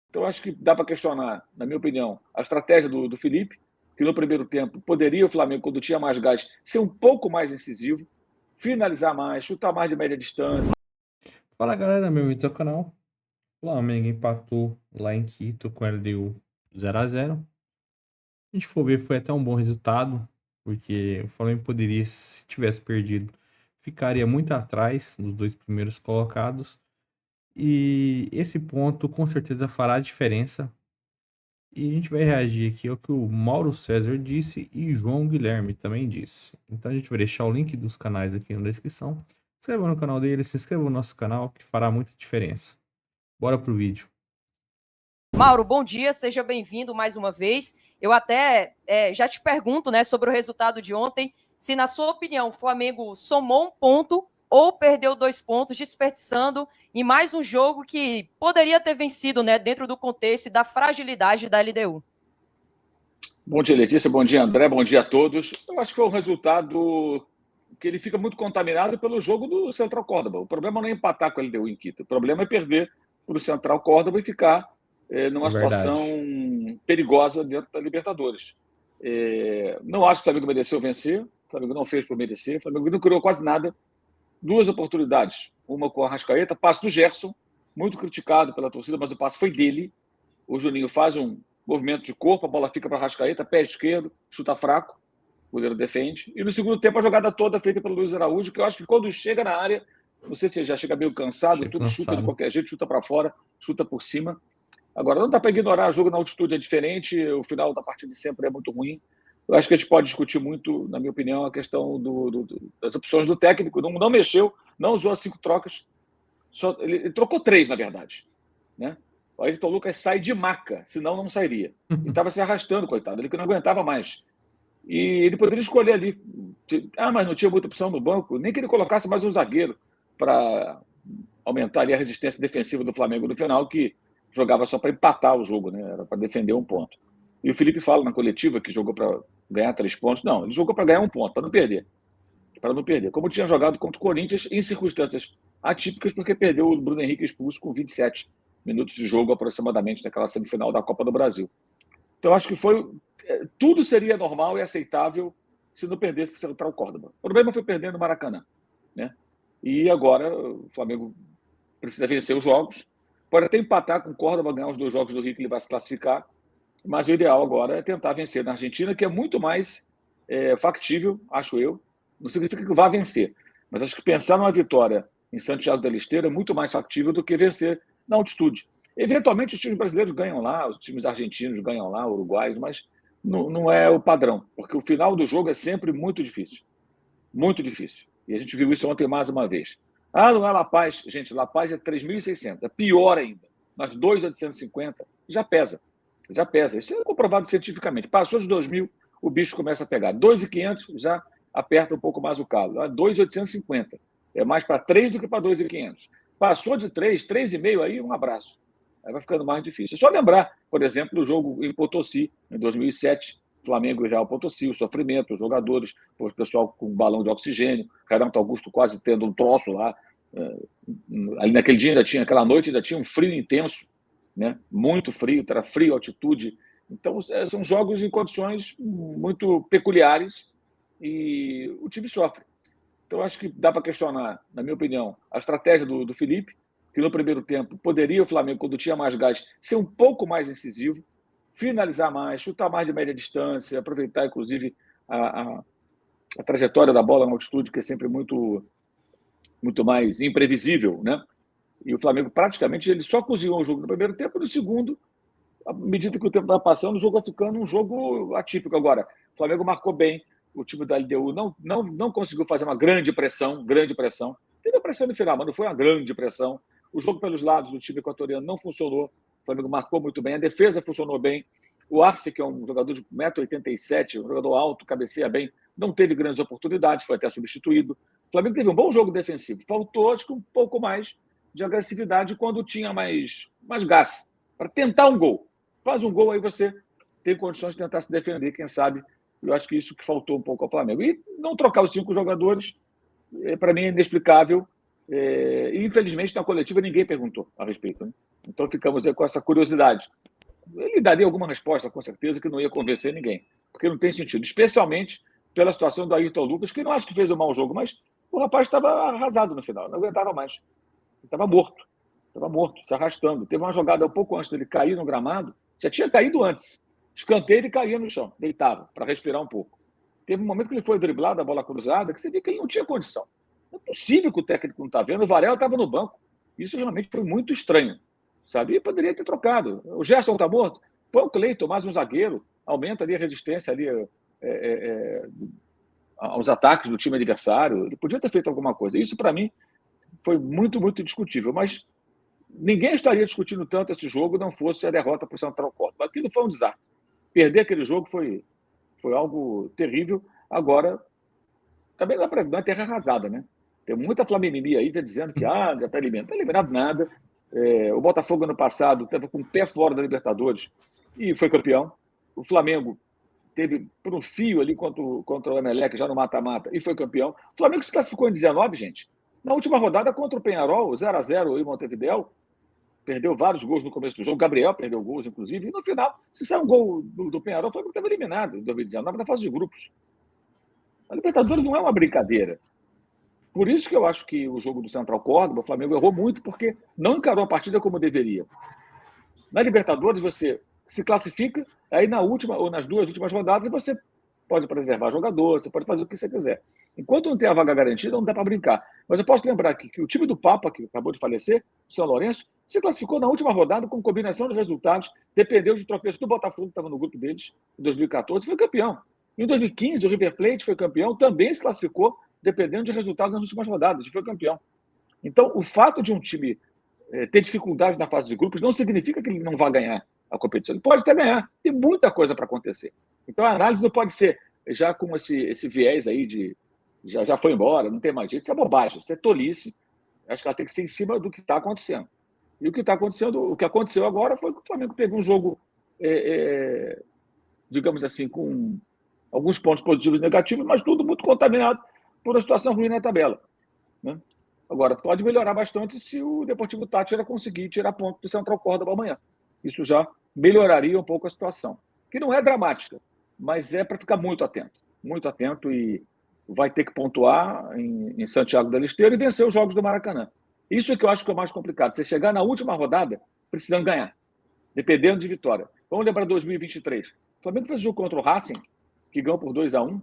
Então, acho que dá para questionar, na minha opinião, a estratégia do Felipe, que no primeiro tempo poderia o Flamengo, quando tinha mais gás, ser um pouco mais incisivo, finalizar mais, chutar mais de média distância. Fala galera, bem-vindos ao canal. O Flamengo empatou lá em Quito com o LDU 0-0. A gente for ver, foi até um bom resultado, porque o Flamengo poderia, se tivesse perdido, ficaria muito atrás dos dois primeiros colocados. E esse ponto com certeza fará a diferença. E a gente vai reagir aqui ao que o Mauro César disse e João Guilherme também disse. Então a gente vai deixar o link dos canais aqui na descrição. Se inscreva no canal dele, se inscreva no nosso canal, que fará muita diferença. Bora pro vídeo. Mauro, bom dia, seja bem-vindo mais uma vez. Eu até já te pergunto, né, sobre o resultado de ontem, se na sua opinião o Flamengo somou um ponto ou perdeu 2 pontos, desperdiçando em mais um jogo que poderia ter vencido, né, dentro do contexto e da fragilidade da LDU. Bom dia, Letícia. Bom dia, André. Bom dia a todos. Eu acho que foi um resultado que ele fica muito contaminado pelo jogo do Central Córdoba. O problema não é empatar com a LDU em Quito. O problema é perder para o Central Córdoba e ficar numa É situação verdade. perigosa dentro da Libertadores. Não acho que o Flamengo mereceu vencer. O Flamengo não fez por merecer. O Flamengo não criou quase nada. 2 oportunidades. Uma com a Arrascaeta, passe do Gerson, muito criticado pela torcida, mas o passe foi dele. O Juninho faz um movimento de corpo, a bola fica para a Arrascaeta, pé esquerdo, chuta fraco, o goleiro defende. E no segundo tempo, a jogada toda feita pelo Luiz Araújo, que eu acho que quando chega na área, não sei se ele já chega meio cansado, Chega tudo chuta de cansado. qualquer jeito, chuta para fora, chuta por cima. Agora, não dá para ignorar, o jogo na altitude é diferente, o final da partida sempre é muito ruim. Eu acho que a gente pode discutir muito, na minha opinião, a questão das opções do técnico. Não mexeu, não usou as 5 trocas, ele trocou 3, na verdade. Né? O Ayrton Lucas sai de maca, senão não sairia. E estava se arrastando, coitado, ele que não aguentava mais. E ele poderia escolher ali. Mas não tinha muita opção no banco, nem que ele colocasse mais um zagueiro para aumentar ali a resistência defensiva do Flamengo no final, que jogava só para empatar o jogo, né? Era para defender um ponto. E o Felipe fala na coletiva que jogou para ganhar 3 pontos. Não, ele jogou para ganhar um ponto, para não perder. Para não perder. Como tinha jogado contra o Corinthians em circunstâncias atípicas, porque perdeu o Bruno Henrique expulso com 27 minutos de jogo aproximadamente naquela semifinal da Copa do Brasil. Então, acho que tudo seria normal e aceitável se não perdesse para o Central Córdoba. O problema foi perder no Maracanã. Né? E agora o Flamengo precisa vencer os jogos. Pode até empatar com o Córdoba, ganhar os 2 jogos do Rio que ele vai se classificar. Mas o ideal agora é tentar vencer na Argentina, que é muito mais factível, acho eu. Não significa que vá vencer, mas acho que pensar numa vitória em Santiago del Estero é muito mais factível do que vencer na altitude. Eventualmente, os times brasileiros ganham lá, os times argentinos ganham lá, uruguaios, mas não é o padrão, porque o final do jogo é sempre muito difícil. Muito difícil. E a gente viu isso ontem mais uma vez. Não é La Paz. Gente, La Paz é 3.600. É pior ainda. Mas 2.850 já pesa. Já pesa. Isso é comprovado cientificamente. Passou de 2.000, o bicho começa a pegar. 2.500 já aperta um pouco mais o calo. 2.850. É mais para 3 do que para 2.500. Passou de 3, 3,5, aí um abraço. Aí vai ficando mais difícil. É só lembrar, por exemplo, do jogo em Potosí, em 2007, Flamengo e Real Potosí, o sofrimento, os jogadores, o pessoal com balão de oxigênio, Renato Augusto quase tendo um troço lá. Ali naquele dia ainda tinha, aquela noite ainda tinha um frio intenso, né? Muito frio, era frio, altitude. Então, são jogos em condições muito peculiares e o time sofre. Então, acho que dá para questionar, na minha opinião, a estratégia do Felipe, que no primeiro tempo poderia o Flamengo, quando tinha mais gás, ser um pouco mais incisivo, finalizar mais, chutar mais de média distância, aproveitar, inclusive, a trajetória da bola na altitude, que é sempre muito mais imprevisível, né? E o Flamengo praticamente ele só cozinhou o jogo no primeiro tempo, no segundo, à medida que o tempo vai passando, o jogo vai ficando um jogo atípico. Agora, o Flamengo marcou bem, o time da LDU não conseguiu fazer uma grande pressão, grande pressão. Teve pressão no final, mas não foi uma grande pressão. O jogo pelos lados do time equatoriano não funcionou. O Flamengo marcou muito bem, a defesa funcionou bem. O Arce, que é um jogador de 1,87 m, um jogador alto, cabeceia bem, não teve grandes oportunidades, foi até substituído. O Flamengo teve um bom jogo defensivo. Faltou, acho que, um pouco mais de agressividade quando tinha mais gás, para tentar um gol. Faz um gol, aí você tem condições de tentar se defender, quem sabe. Eu acho que isso que faltou um pouco ao Flamengo. E não trocar os 5 jogadores, para mim, é inexplicável. E, infelizmente, na coletiva ninguém perguntou a respeito, né? Então ficamos aí com essa curiosidade. Ele daria alguma resposta, com certeza, que não ia convencer ninguém, porque não tem sentido, especialmente pela situação do Ayrton Lucas, que não acho que fez um mau jogo, mas o rapaz estava arrasado no final, não aguentava mais. Ele estava morto, se arrastando. Teve uma jogada um pouco antes dele cair no gramado, já tinha caído antes. Escanteio, ele caía no chão, deitava, para respirar um pouco. Teve um momento que ele foi driblado, a bola cruzada, que você vê que ele não tinha condição. Não é possível que o técnico não está vendo. O Varela estava no banco. Isso realmente foi muito estranho, sabe? E poderia ter trocado. O Gerson está morto? Põe o Cleiton, mais um zagueiro, aumenta ali a resistência ali, aos ataques do time adversário. Ele podia ter feito alguma coisa. Isso, para mim, foi muito, muito discutível. Mas ninguém estaria discutindo tanto esse jogo não fosse a derrota para o Central Córdoba. Aquilo foi um desastre. Perder aquele jogo foi algo terrível. Agora, também não é terra arrasada, né? Tem muita flamimimia aí dizendo que já está eliminado. Não está eliminado nada. O Botafogo, ano passado, estava com o pé fora da Libertadores e foi campeão. O Flamengo teve por um fio ali contra o Emelec, já no mata-mata, e foi campeão. O Flamengo se classificou em 19, gente. Na última rodada, contra o Peñarol, 0-0 em Montevidéu, perdeu vários gols no começo do jogo. O Gabriel perdeu gols, inclusive. E no final, se sair um gol do Peñarol, o Flamengo estava eliminado em 2019 na fase de grupos. A Libertadores não é uma brincadeira. Por isso que eu acho que o jogo do Central Córdoba, o Flamengo errou muito, porque não encarou a partida como deveria. Na Libertadores, você se classifica, aí na última ou nas duas últimas rodadas, você pode preservar jogador, você pode fazer o que você quiser. Enquanto não tem a vaga garantida, não dá para brincar. Mas eu posso lembrar aqui que o time do Papa, que acabou de falecer, o São Lourenço, se classificou na última rodada com combinação de resultados, dependeu de tropeço do Botafogo, que estava no grupo deles, em 2014, foi campeão. Em 2015, o River Plate foi campeão, também se classificou, dependendo de resultados nas últimas rodadas, e foi campeão. Então, o fato de um time ter dificuldade na fase de grupos não significa que ele não vai ganhar a competição. Ele pode até ganhar. Tem muita coisa para acontecer. Então, a análise não pode ser já com esse viés aí de já foi embora, não tem mais jeito. Isso é bobagem, isso é tolice. Acho que ela tem que ser em cima do que está acontecendo. E o que está acontecendo, o que aconteceu agora foi que o Flamengo teve um jogo, digamos assim, com alguns pontos positivos e negativos, mas tudo muito contaminado por uma situação ruim na tabela, né? Agora, pode melhorar bastante se o Deportivo Táchira conseguir tirar ponto do Central Córdoba amanhã. Isso já melhoraria um pouco a situação, que não é dramática, mas é para ficar muito atento e vai ter que pontuar em Santiago del Esteiro e vencer os jogos do Maracanã. Isso é que eu acho que é o mais complicado, você chegar na última rodada precisando ganhar, dependendo de vitória. Vamos lembrar 2023. O Flamengo fez jogo contra o Racing, que ganhou por 2-1.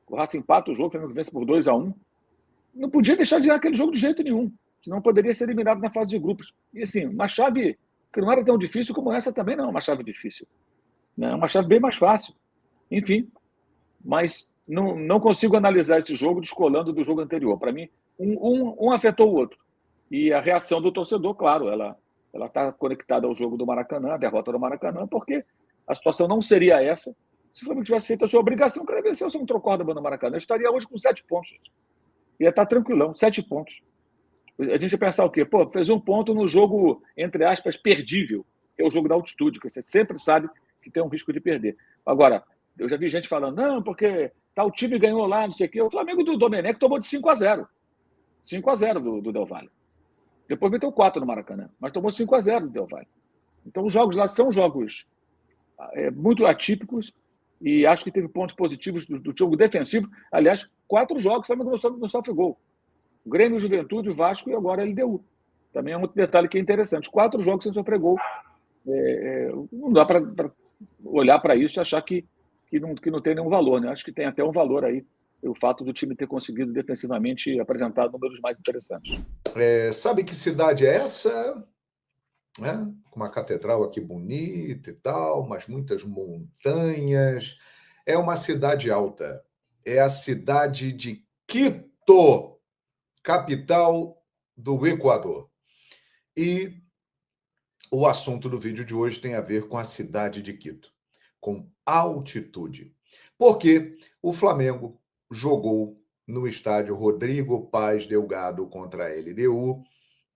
O Racing empata o jogo, o Flamengo vence por 2-1. Não podia deixar de ir naquele jogo de jeito nenhum, senão poderia ser eliminado na fase de grupos. E assim, uma chave que não era tão difícil como essa também não é uma chave difícil. É uma chave bem mais fácil. Enfim, mas não consigo analisar esse jogo descolando do jogo anterior. Para mim, um afetou o outro. E a reação do torcedor, claro, ela está conectada ao jogo do Maracanã, a derrota do Maracanã, porque a situação não seria essa se o Flamengo tivesse feito a sua obrigação, que era vencer o Central Córdoba no Maracanã. Eu estaria hoje com 7 pontos. Ia estar tranquilão, 7 pontos. A gente ia pensar o quê? Pô, fez 1 ponto no jogo, entre aspas, perdível, que é o jogo da altitude, que você sempre sabe que tem um risco de perder. Agora, eu já vi gente falando, não, porque tal time ganhou lá, não sei o quê. O Flamengo do Domenech tomou de 5-0. 5-0 do Del Valle. Depois meteu 4 no Maracanã, mas tomou 5-0 do Del Valle. Então, os jogos lá são jogos muito atípicos e acho que teve pontos positivos do jogo defensivo. Aliás, 4 jogos, o Flamengo não sofre gol. O Grêmio, Juventude, o Vasco e agora a LDU. Também é um detalhe que é interessante. 4 jogos sem sofrer gol. Não dá para olhar para isso e achar que não tem nenhum valor, né? Acho que tem até um valor aí o fato do time ter conseguido defensivamente apresentar números mais interessantes. Sabe que cidade é essa? Com uma catedral aqui bonita e tal, mas muitas montanhas. É uma cidade alta. É a cidade de Quito, capital do Equador. E o assunto do vídeo de hoje tem a ver com a cidade de Quito, com altitude. Porque o Flamengo jogou no estádio Rodrigo Paz Delgado contra a LDU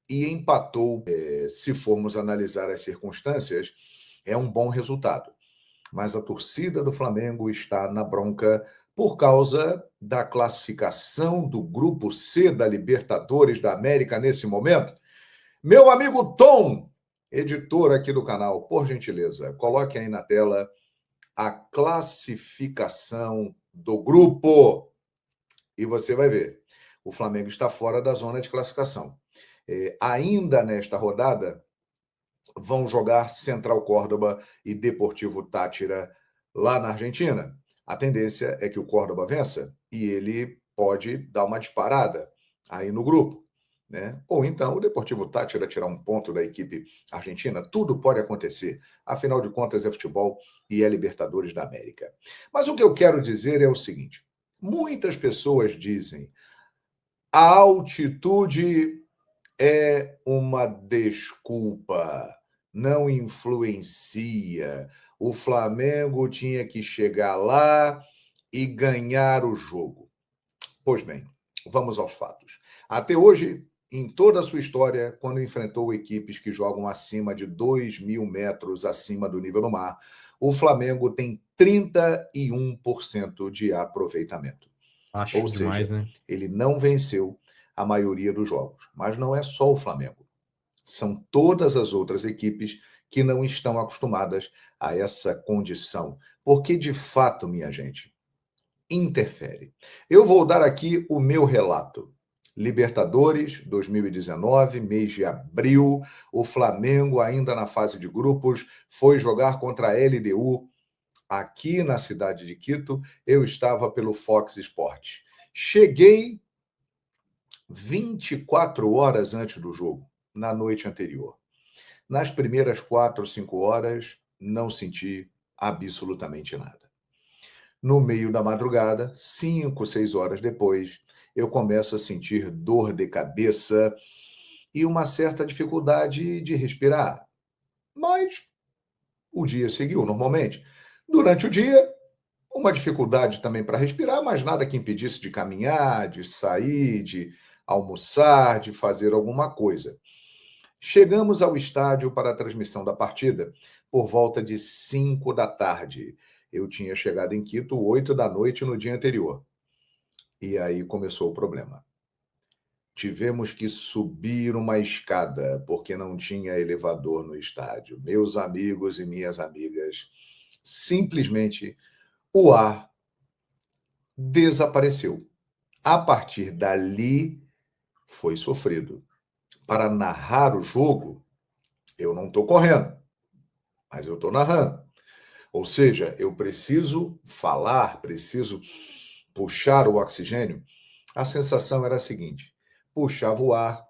e empatou. Se formos analisar as circunstâncias, é um bom resultado. Mas a torcida do Flamengo está na bronca por causa da classificação do Grupo C da Libertadores da América nesse momento. Meu amigo Tom, editor aqui do canal, por gentileza, coloque aí na tela a classificação do grupo e você vai ver. O Flamengo está fora da zona de classificação. Ainda nesta rodada, vão jogar Central Córdoba e Deportivo Táchira lá na Argentina. A tendência é que o Córdoba vença e ele pode dar uma disparada aí no grupo, né? Ou então o Deportivo Táchira tirar um ponto da equipe argentina. Tudo pode acontecer. Afinal de contas, é futebol e é Libertadores da América. Mas o que eu quero dizer é o seguinte: muitas pessoas dizem a altitude é uma desculpa, não influencia. O Flamengo tinha que chegar lá e ganhar o jogo. Pois bem, vamos aos fatos. Até hoje, em toda a sua história, quando enfrentou equipes que jogam acima de 2.000 metros acima do nível do mar, o Flamengo tem 31% de aproveitamento. Acho demais, seja, né? ele não venceu a maioria dos jogos. Mas não é só o Flamengo. São todas as outras equipes que não estão acostumadas a essa condição. Porque, de fato, minha gente, interfere. Eu vou dar aqui o meu relato. Libertadores 2019, mês de abril, o Flamengo, ainda na fase de grupos, foi jogar contra a LDU aqui na cidade de Quito. Eu estava pelo Fox Sports. Cheguei 24 horas antes do jogo, na noite anterior. Nas primeiras 4 ou 5 horas, não senti absolutamente nada. No meio da madrugada, 5, 6 horas depois, eu começo a sentir dor de cabeça e uma certa dificuldade de respirar. Mas o dia seguiu normalmente. Durante o dia, uma dificuldade também para respirar, mas nada que impedisse de caminhar, de sair, de almoçar, de fazer alguma coisa. Chegamos ao estádio para a transmissão da partida por volta de 5 da tarde. Eu tinha chegado em Quito 8 da noite no dia anterior. E aí começou o problema. Tivemos que subir uma escada, porque não tinha elevador no estádio. Meus amigos e minhas amigas, simplesmente o ar desapareceu. A partir dali, foi sofrido. Para narrar o jogo, eu não estou correndo, mas eu estou narrando. Ou seja, eu preciso falar, preciso puxar o oxigênio. A sensação era a seguinte: puxava o ar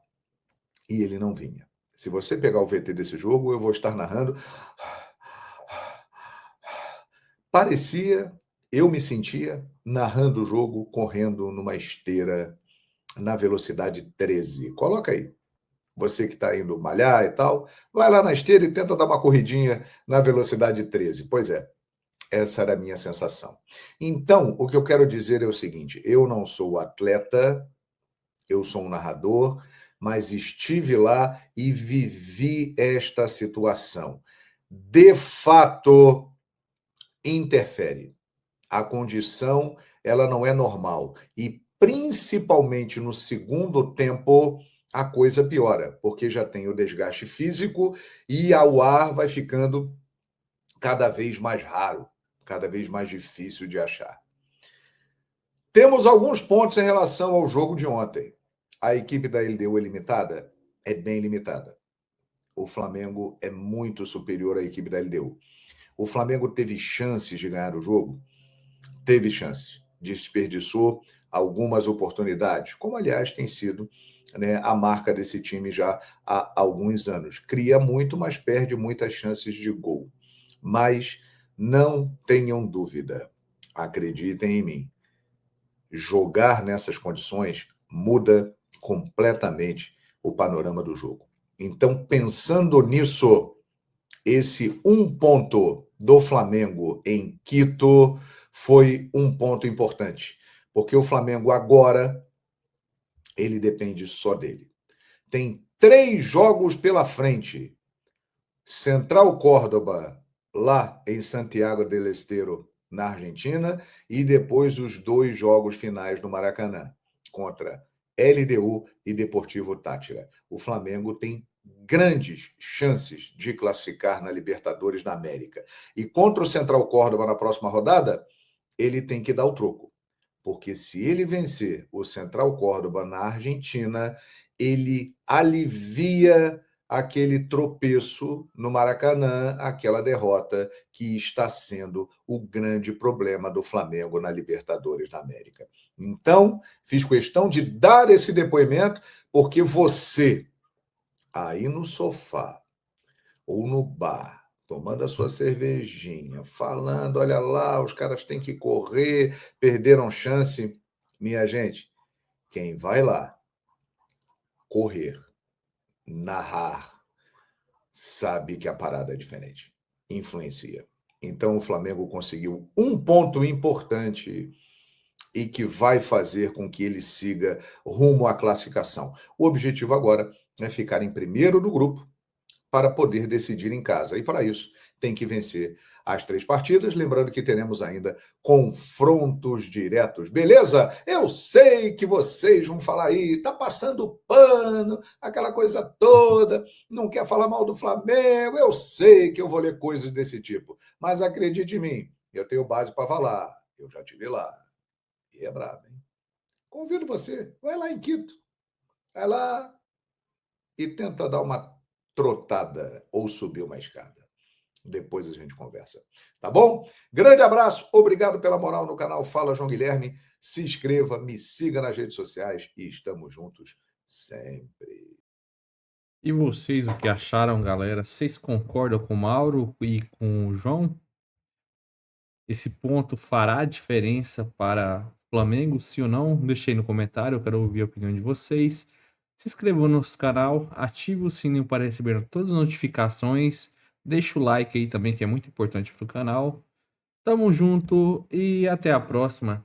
e ele não vinha. Se você pegar o VT desse jogo, eu vou estar narrando. Eu me sentia narrando o jogo correndo numa esteira na velocidade 13. Coloca aí. Você que está indo malhar e tal, vai lá na esteira e tenta dar uma corridinha na velocidade 13. Pois é, essa era a minha sensação. Então, o que eu quero dizer é o seguinte: eu não sou atleta, eu sou um narrador, mas estive lá e vivi esta situação. De fato, interfere. A condição, ela não é normal. E, principalmente no segundo tempo, a coisa piora, porque já tem o desgaste físico e o ar vai ficando cada vez mais raro, cada vez mais difícil de achar. Temos alguns pontos em relação ao jogo de ontem. A equipe da LDU é limitada? É bem limitada. O Flamengo é muito superior à equipe da LDU. O Flamengo teve chances de ganhar o jogo? Teve chances. Desperdiçou algumas oportunidades, como, aliás, tem sido, né, a marca desse time já há alguns anos. Cria muito, mas perde muitas chances de gol. Mas não tenham dúvida, acreditem em mim, jogar nessas condições muda completamente o panorama do jogo. Então, pensando nisso, esse 1 ponto do Flamengo em Quito foi um ponto importante, porque o Flamengo agora, ele depende só dele. Tem 3 jogos pela frente. Central Córdoba, lá em Santiago del Estero, na Argentina, e depois os 2 jogos finais no Maracanã, contra LDU e Deportivo Táchira. O Flamengo tem grandes chances de classificar na Libertadores da América. E contra o Central Córdoba na próxima rodada, ele tem que dar o troco. Porque se ele vencer o Central Córdoba na Argentina, ele alivia aquele tropeço no Maracanã, aquela derrota que está sendo o grande problema do Flamengo na Libertadores da América. Então, fiz questão de dar esse depoimento, porque você, aí no sofá ou no bar, tomando a sua cervejinha, falando, olha lá, os caras têm que correr, perderam chance. Minha gente, quem vai lá correr, narrar, sabe que a parada é diferente, influencia. Então o Flamengo conseguiu um ponto importante e que vai fazer com que ele siga rumo à classificação. O objetivo agora é ficar em primeiro do grupo para poder decidir em casa. E para isso tem que vencer as 3 partidas, lembrando que teremos ainda confrontos diretos. Beleza? Eu sei que vocês vão falar aí, tá passando pano, aquela coisa toda, não quer falar mal do Flamengo, eu sei que eu vou ler coisas desse tipo, mas acredite em mim, eu tenho base para falar, eu já estive lá, e é brabo, hein? Convido você, vai lá em Quito, vai lá e tenta dar uma trotada ou subir uma escada. Depois a gente conversa. Tá bom? Grande abraço, obrigado pela moral no canal Fala João Guilherme. Se inscreva, me siga nas redes sociais e estamos juntos sempre. E vocês, o que acharam, galera? Vocês concordam com o Mauro e com o João? Esse ponto fará diferença para o Flamengo, sim ou não? Deixei no comentário, eu quero ouvir a opinião de vocês. Se inscreva no nosso canal, ative o sininho para receber todas as notificações. Deixa o like aí também, que é muito importante para o canal. Tamo junto e até a próxima.